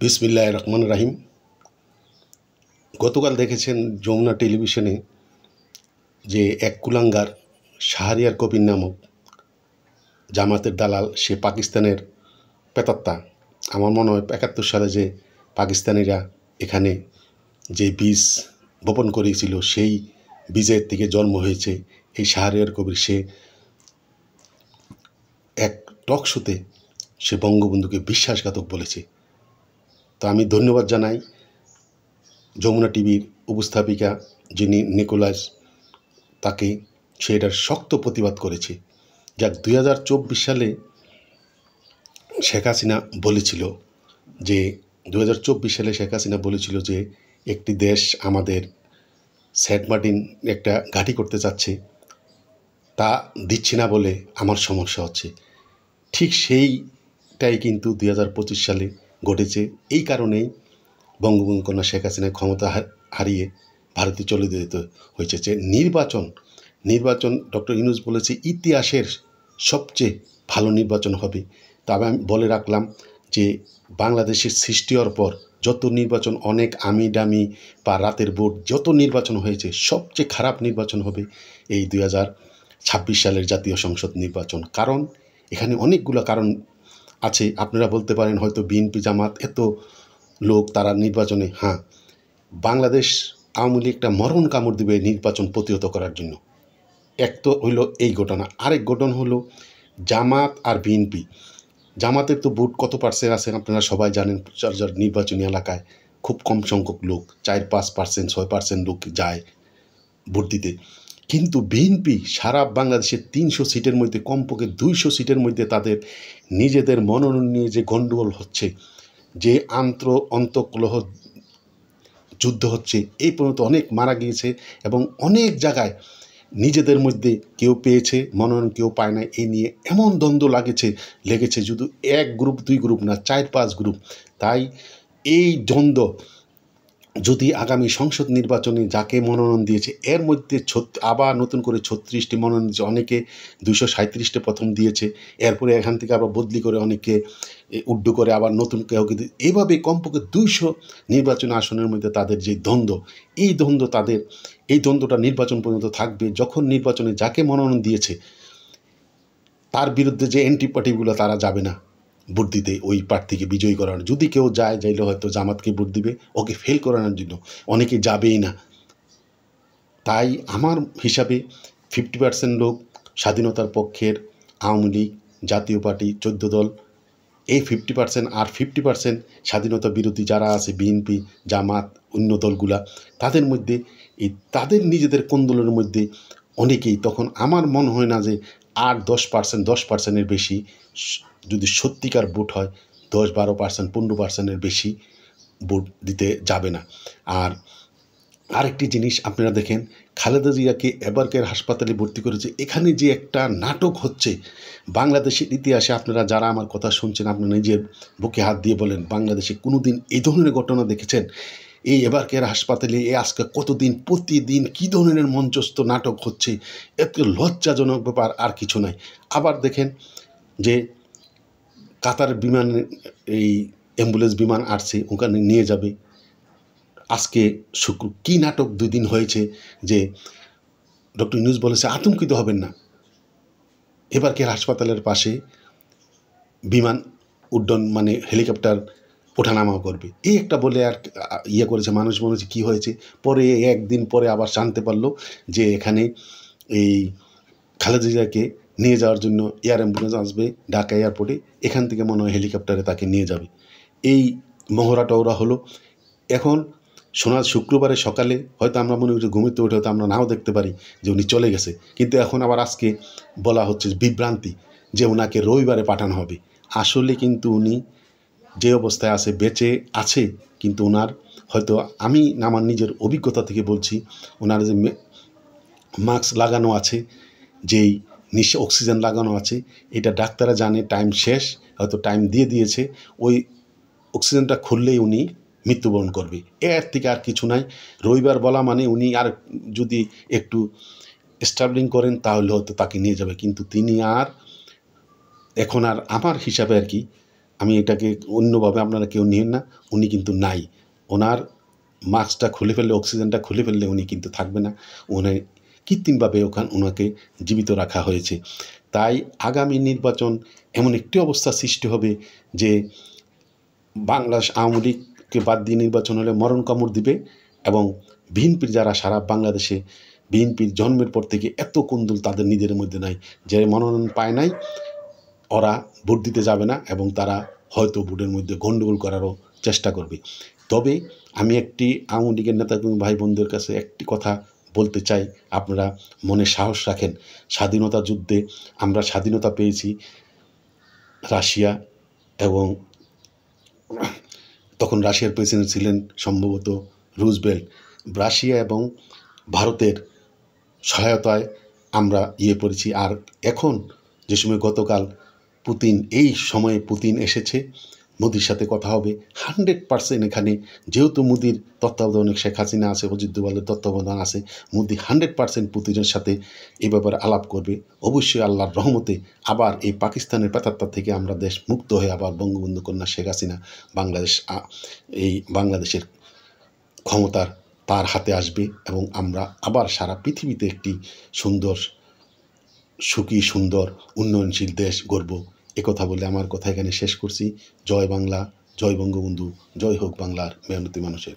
বিসমিল্লাহির রহমানির রহিম। গতকাল দেখেছেন যমুনা টেলিভিশনে যে এক কুলাঙ্গার শাহরিয়ার কবির নামক জামাতের দালাল, সে পাকিস্তানের প্রেতাত্মা। আমার মনে হয় ৭১ সালে যে পাকিস্তানিরা এখানে যে বীজ বপন করেছিল, সেই বীজের থেকে জন্ম হয়েছে এই শাহরিয়ার কবির। সে এক টক শোতে সে বঙ্গবন্ধুকে বিশ্বাসঘাতক বলেছে। তো আমি ধন্যবাদ জানাই যমুনা টিভির উপস্থাপিকা যিনি নিকোলাস, তাকে সে এটার শক্ত প্রতিবাদ করেছে। যাক, 2024 সালে শেখ হাসিনা বলেছিল যে 2024 সালে শেখ হাসিনা বলেছিল যে একটি দেশ আমাদের সেন্ট মার্টিন একটা ঘাঁটি করতে চাচ্ছে, তা দিচ্ছে না বলে আমার সমস্যা হচ্ছে। ঠিক সেইটাই কিন্তু 2025 সালে ঘটেছে। এই কারণেই বঙ্গবন্ধু কন্যা শেখ হাসিনা ক্ষমতা হারিয়ে ভারতে চলে যেতে হয়েছে। যে নির্বাচন ডক্টর ইউনূস বলেছে ইতিহাসের সবচেয়ে ভালো নির্বাচন হবে। তবে আমি বলে রাখলাম যে বাংলাদেশের সৃষ্টি হওয়ার পর যত নির্বাচন, অনেক আমি ডামি বা রাতের ভোট যত নির্বাচন হয়েছে, সবচেয়ে খারাপ নির্বাচন হবে এই 2026 সালের জাতীয় সংসদ নির্বাচন। কারণ এখানে অনেকগুলো কারণ আছে। আপনারা বলতে পারেন হয়তো বিএনপি জামাত এত লোক তারা নির্বাচনে, হ্যাঁ, বাংলাদেশ আওয়ামী লীগ একটা মরণ কামড় দিবে নির্বাচন প্রতিহত করার জন্য। এক তো হইল এই ঘটনা। আরেক ঘটনা হলো জামাত আর বিএনপি। জামাতের তো ভোট কত পার্সেন্ট আছে আপনারা সবাই জানেন। যার নির্বাচনী এলাকায় খুব কম সংখ্যক লোক, 4-5%, 6% লোক যায় ভোট দিতে। কিন্তু বিএনপি সারা বাংলাদেশের 300 সিটের মধ্যে কমপক্ষে 200 সিটের মধ্যে তাদের নিজেদের মনোনয়ন নিয়ে যে গণ্ডগোল হচ্ছে, যে অন্তঃকলহ যুদ্ধ হচ্ছে, এই পর্যন্ত অনেক মারা গিয়েছে এবং অনেক জায়গায় নিজেদের মধ্যে কেউ পেয়েছে মনোনয়ন, কেউ পায় না। এই নিয়ে এমন দ্বন্দ্ব লেগেছে শুধু 1 গ্রুপ 2 গ্রুপ না, 4-5 গ্রুপ। তাই এই দ্বন্দ্ব যদি আগামী সংসদ নির্বাচনে যাকে মনোনয়ন দিয়েছে এর মধ্যে আবার নতুন করে 36টি মনোনয়ন দিয়েছে, অনেকে 237টা প্রথম দিয়েছে, এরপরে এখান থেকে আবার বদলি করে অনেকে উড্ডু করে আবার নতুন কেউ, এইভাবে কমপক্ষে 200 নির্বাচন আসনের মধ্যে তাদের যে দ্বন্দ্ব, এই দ্বন্দ্বটা নির্বাচন পর্যন্ত থাকবে। যখন নির্বাচনে যাকে মনোনয়ন দিয়েছে তার বিরুদ্ধে যে এন্টি পার্টিগুলো তারা যাবে না ভোট দিতে ওই প্রার্থীকে বিজয়ী করানোর। যদি কেউ যাইলে হয়তো জামাতকে ভোট দিবে ওকে ফেল করানোর জন্য, অনেকে যাবেই না। তাই আমার হিসাবে 50% লোক স্বাধীনতার পক্ষের, আওয়ামী লীগ, জাতীয় পার্টি 14 দল, এই 50%, আর 50% স্বাধীনতা বিরোধী যারা আছে বিএনপি, জামাত, অন্য দলগুলা, তাদের মধ্যে তাদের নিজেদের কোন্দলের মধ্যে অনেকেই, তখন আমার মনে হয় না যে 8-10%-10%-এর বেশি যদি সত্যিকার ভোট হয়, 10-12%, 15%-এর বেশি ভোট দিতে যাবে না। আর আরেকটি জিনিস আপনারা দেখেন, খালেদা জিয়াকে এবারকার হাসপাতালে ভর্তি করেছে। এখানে যে একটা নাটক হচ্ছে বাংলাদেশের ইতিহাসে, আপনারা যারা আমার কথা শুনছেন আপনারা নিজের বুকে হাত দিয়ে বলেন, বাংলাদেশে কোনোদিন এই ধরনের ঘটনা দেখেছেন? এই এবারকার হাসপাতালে আজকে কতদিন প্রতিদিন কী ধরনের মঞ্চস্থ নাটক হচ্ছে, এত লজ্জাজনক ব্যাপার আর কিছু নাই। আবার দেখেন যে কাতার বিমান, এই অ্যাম্বুলেন্স বিমান আসছে, ওখানে নিয়ে যাবে। আজকে কী নাটক 2 দিন হয়েছে যে ডক্টর ইউনূস বলেছে আতঙ্কিত হবেন না, এবারকার হাসপাতালের পাশে বিমান উড্ডয়ন মানে হেলিকপ্টার ওঠানামা করবে। এই একটা বলে আর করেছে, মানুষ মনে হচ্ছে কী হয়েছে। পরে 1 দিন পরে আবার জানতে পারলো যে এখানে এই খালেদা জিয়াকে নিয়ে যাওয়ার জন্য এয়ার অ্যাম্বুলেন্স আসবে ঢাকা এয়ারপোর্টে, এখান থেকে মনে হয় হেলিকপ্টারে তাকে নিয়ে যাবে। এই মহড়া টহরা হলো। এখন শুক্রবারে সকালে হয়তো আমরা মনে করি ঘুমিতে উঠে হয়তো আমরা নাও দেখতে পারি যে উনি চলে গেছে, কিন্তু এখন আবার আজকে বলা হচ্ছে বিভ্রান্তি যে ওনাকে রবিবারে পাঠানো হবে। আসলে কিন্তু উনি যে অবস্থায় আছে বেঁচে আছে, কিন্তু ওনার হয়তো, আমি আমার নিজের অভিজ্ঞতা থেকে বলছি, ওনার যে মাস্ক লাগানো আছে, যেই অক্সিজেন লাগানো আছে, এটা ডাক্তাররা জানে টাইম শেষ, হয়তো টাইম দিয়ে দিয়েছে, ওই অক্সিজেনটা খুললেই উনি মৃত্যুবরণ করবে। এর থেকে আর কিছু নাই। রবিবার বলা মানে উনি আর যদি একটু স্টাবলিং করেন তাহলে হয়তো তাকে নিয়ে যাবে, কিন্তু তিনি আর এখন আর আমার হিসাবে আর কি আমি এটাকে অন্যভাবে আপনারা কেউ নিয়েন না, উনি কিন্তু নাই। ওনার মাস্কটা খুলে ফেললে, অক্সিজেনটা খুলে ফেললে উনি কিন্তু থাকবে না। উনি কৃত্রিমভাবে ওনাকে জীবিত রাখা হয়েছে। তাই আগামী নির্বাচন এমন একটি অবস্থা সৃষ্টি হবে যে বাংলাদেশ আওয়ামী লীগকে বাদ দিয়ে নির্বাচন হলে মরণ কামড় দিবে, এবং বিএনপির যারা সারা বাংলাদেশে, বিএনপির জন্মের পর থেকে এত কুন্দল তাদের নিজের মধ্যে নাই, যে মনোনয়ন পায় নাই ওরা ভোট দিতে যাবে না, এবং তারা হয়তো ভোটের মধ্যে গণ্ডগোল করারও চেষ্টা করবে। তবে আমি একটি আওয়ামী লীগের নেতা এবং ভাই বোনদের কাছে একটি কথা বলতে চাই, আপনারা মনে সাহস রাখেন। স্বাধীনতা যুদ্ধে আমরা স্বাধীনতা পেয়েছি রাশিয়া, এবং তখন রাশিয়ার প্রেসিডেন্ট ছিলেন সম্ভবত রুজভেল্ট। রাশিয়া এবং ভারতের সহায়তায় আমরা পড়েছি। আর এখন যে সময় গতকাল পুতিন, এই সময়ে পুতিন এসেছে, মোদির সাথে কথা হবে 100%। এখানে যেহেতু মোদির তত্ত্বাবধানে শেখ হাসিনা আছে, অজিত দোভালের তত্ত্বাবধান আছে, মোদি 100% পুতিনের সাথে এই ব্যাপারে আলাপ করবে। অবশ্যই আল্লাহর রহমতে আবার এই পাকিস্তানের প্রেতাত্মা থেকে আমরা দেশ মুক্ত হয়ে আবার বঙ্গবন্ধু কন্যা শেখ হাসিনা বাংলাদেশের ক্ষমতার তার হাতে আসবে, এবং আমরা আবার সারা পৃথিবীতে একটি সুন্দর, সুখী, সুন্দর, উন্নয়নশীল দেশ গড়ব। একথা বলে আমার কথা এখানে শেষ করছি। জয় বাংলা, জয় বঙ্গবন্ধু, জয় হোক বাংলার মেহনতি মানুষের।